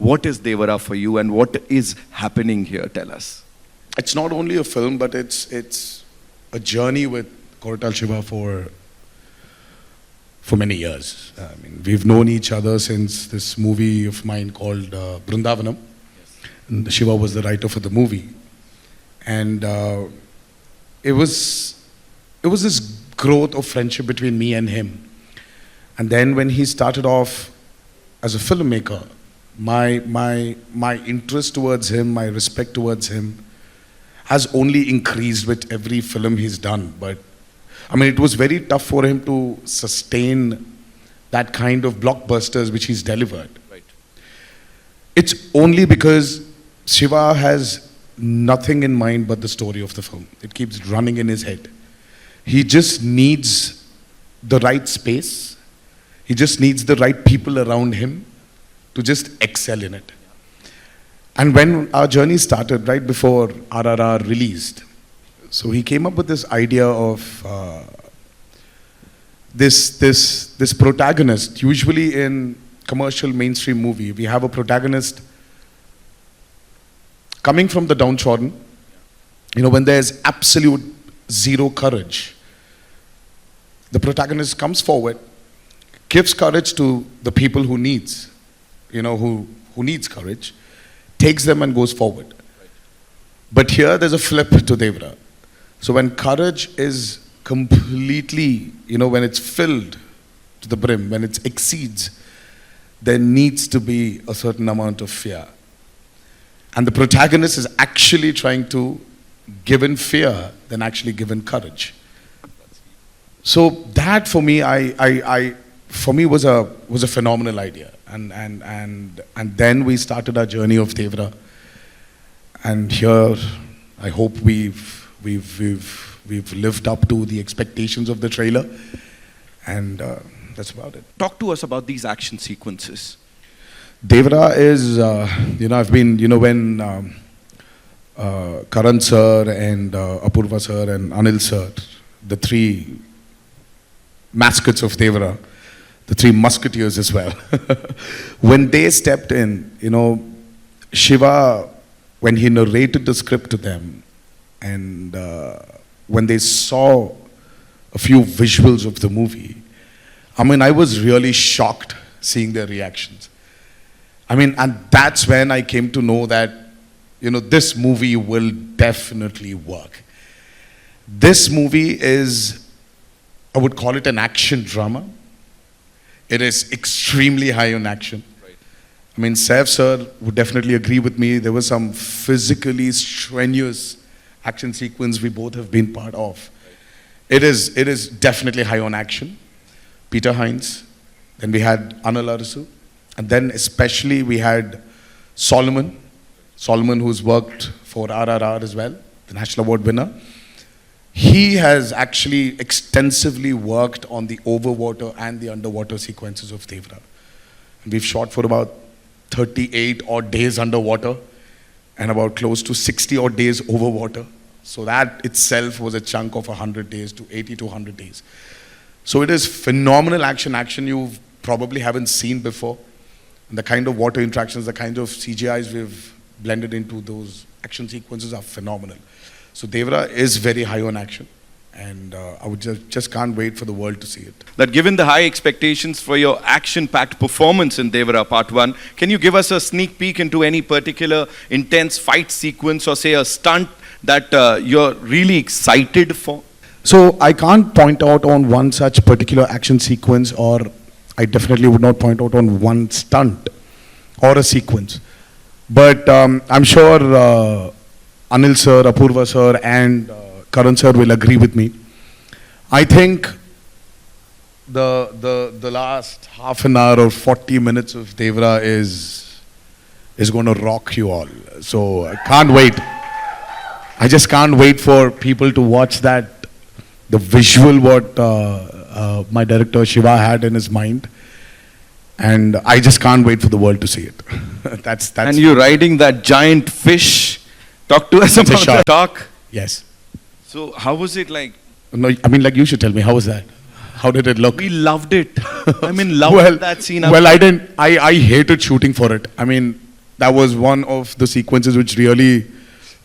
What is Devara for you and what is happening here? Tell us. It's not only a film, but it's a journey with Koratala Siva for many years. I mean, we've known each other since this movie of mine called Brindavanam. And Shiva was the writer for the movie. And it was this growth of friendship between me and him. And then when he started off as a filmmaker, my interest towards him, my respect towards him has only increased with every film he's done. But I mean, it was very tough for him to sustain that kind of blockbusters which he's delivered. Right. It's only because Shiva has nothing in mind but the story of the film. It keeps running in his head. He just needs the right space. He just needs the right people around him to just excel in it. And when our journey started, right before RRR released, so he came up with this idea of this protagonist. Usually in commercial mainstream movie, we have a protagonist coming from the downtrodden, you know, when there's absolute zero courage. The protagonist comes forward, gives courage to the people who needs, you know, who needs courage, takes them and goes forward. But here there's a flip to Devara. So when courage is completely, you know, when it's filled to the brim, when it exceeds, there needs to be a certain amount of fear. And the protagonist is actually trying to give in fear than actually give in courage. So that for me, for me was a phenomenal idea. And then we started our journey of Devara. And here, I hope we've lived up to the expectations of the trailer. And that's about it. Talk to us about these action sequences. Devara is, you know, I've been, you know, when Karan sir and Apurva sir and Anil sir, the three mascots of Devara, the three musketeers as well, when they stepped in, you know, Shiva, when he narrated the script to them, and when they saw a few visuals of the movie, I mean, I was really shocked seeing their reactions. I mean, and that's when I came to know that, you know, this movie will definitely work. This movie is, I would call it an action drama. It is extremely high on action. Right. I mean, Saif sir would definitely agree with me. There was some physically strenuous action sequence we both have been part of. Right. It is definitely high on action. Peter Hines, then we had Anil Arasu, and then especially we had Solomon who's worked for RRR as well, the National Award winner. He has actually extensively worked on the overwater and the underwater sequences of Devara. And we've shot for about 38 odd days underwater and about close to 60 odd days overwater. So that itself was a chunk of 100 days to 80 to 100 days. So it is phenomenal action you probably haven't seen before. And the kind of water interactions, the kind of CGIs we've blended into those action sequences are phenomenal. So Devara is very high on action, and I would just can't wait for the world to see it. That given the high expectations for your action-packed performance in Devara Part 1, can you give us a sneak peek into any particular intense fight sequence or say a stunt that you're really excited for? So I can't point out on one such particular action sequence, or I definitely would not point out on one stunt or a sequence. But I'm sure Anil sir, Apurva sir and Karan sir will agree with me. I think the last half an hour or 40 minutes of Devara is going to rock you all. So I can't wait. I just can't wait for people to watch that, the visual what my director Shiva had in his mind. And I just can't wait for the world to see it. that's. And you're riding that giant fish. Talk to us about that. Talk. Yes. So how was it like? No, I mean, like, you should tell me, how was that? How did it look? We loved it. I mean, loved that scene. Well, I didn't. I hated shooting for it. I mean, That was one of the sequences which really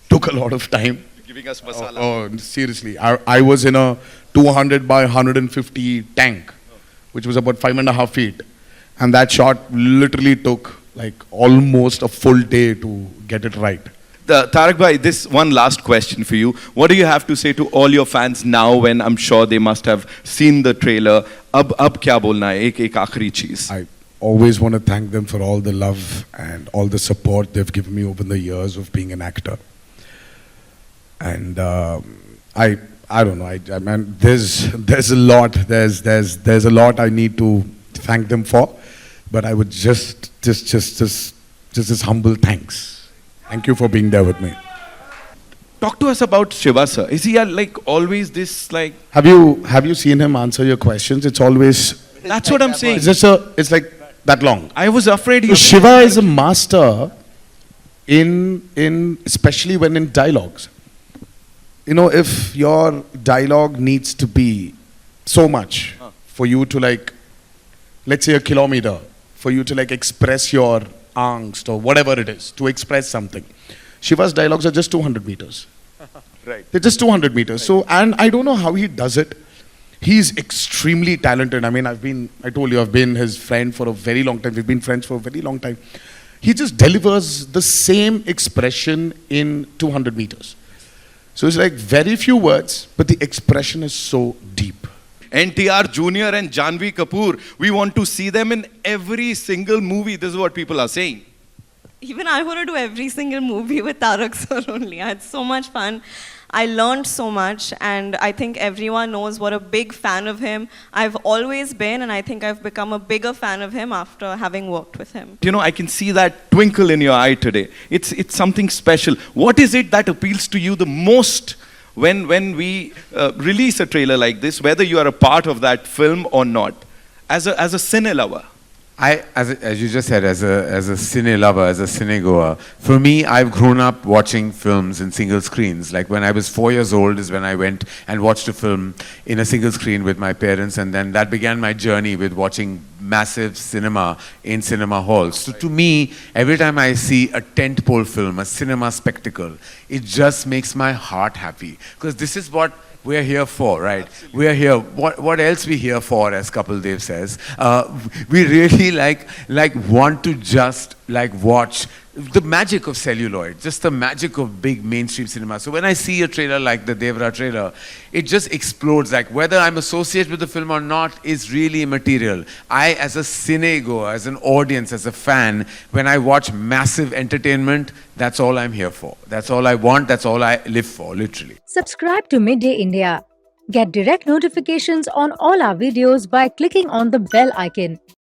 took a lot of time. Giving us masala. Oh, seriously. I was in a 200 by 150 tank, which was about 5.5 feet. And that shot literally took like almost a full day to get it right. Tarak bhai, this one last question for you. What do you have to say to all your fans now when I'm sure they must have seen the trailer? Ab kya bolna hai? Ek aakhri cheez. I always want to thank them for all the love and all the support they've given me over the years of being an actor. And I don't know. I mean, there's a lot. There's a lot I need to thank them for. But I would just this humble thanks. Thank you for being there with me. Talk to us about Shiva sir. Is he like always this like? Have you seen him answer your questions? It's always. That's what I'm saying. It's like that long. I was afraid he. So Shiva is a master in especially when in dialogues. You know, if your dialogue needs to be so much for you to like, let's say a kilometer, for you to like express your angst or whatever it is, to express something. Shiva's dialogues are just 200 meters. Right. They're just 200 meters. So, and I don't know how he does it. He's extremely talented. I mean, I told you, I've been his friend for a very long time. We've been friends for a very long time. He just delivers the same expression in 200 meters. So it's like very few words, but the expression is so deep. NTR, Jr and Janhvi Kapoor, we want to see them in every single movie. This is what people are saying. Even I want to do every single movie with Tarak sir only. I had so much fun. I learned so much, and I think everyone knows what a big fan of him I've always been, and I think I've become a bigger fan of him after having worked with him. You know, I can see that twinkle in your eye today. It's something special. What is it that appeals to you the most when we release a trailer like this, whether you are a part of that film or not, as a cine lover? As you just said, as a cine lover, as a cine goer, for me, I've grown up watching films in single screens. Like when I was 4 years old is when I went and watched a film in a single screen with my parents, and then that began my journey with watching massive cinema in cinema halls. So to me, every time I see a tentpole film, a cinema spectacle, it just makes my heart happy. Because this is what we're here for, right? Absolutely. We're here. What else we here for, as Kapil Dev says? We really like want to just like watch the magic of celluloid, just the magic of big mainstream cinema. So when I see a trailer like the Devara trailer, it just explodes. Like whether I'm associated with the film or not is really immaterial. I, as a cine goer, as an audience, as a fan, when I watch massive entertainment, that's all I'm here for. That's all I want. That's all I live for, literally. Subscribe to Midday India. Get direct notifications on all our videos by clicking on the bell icon.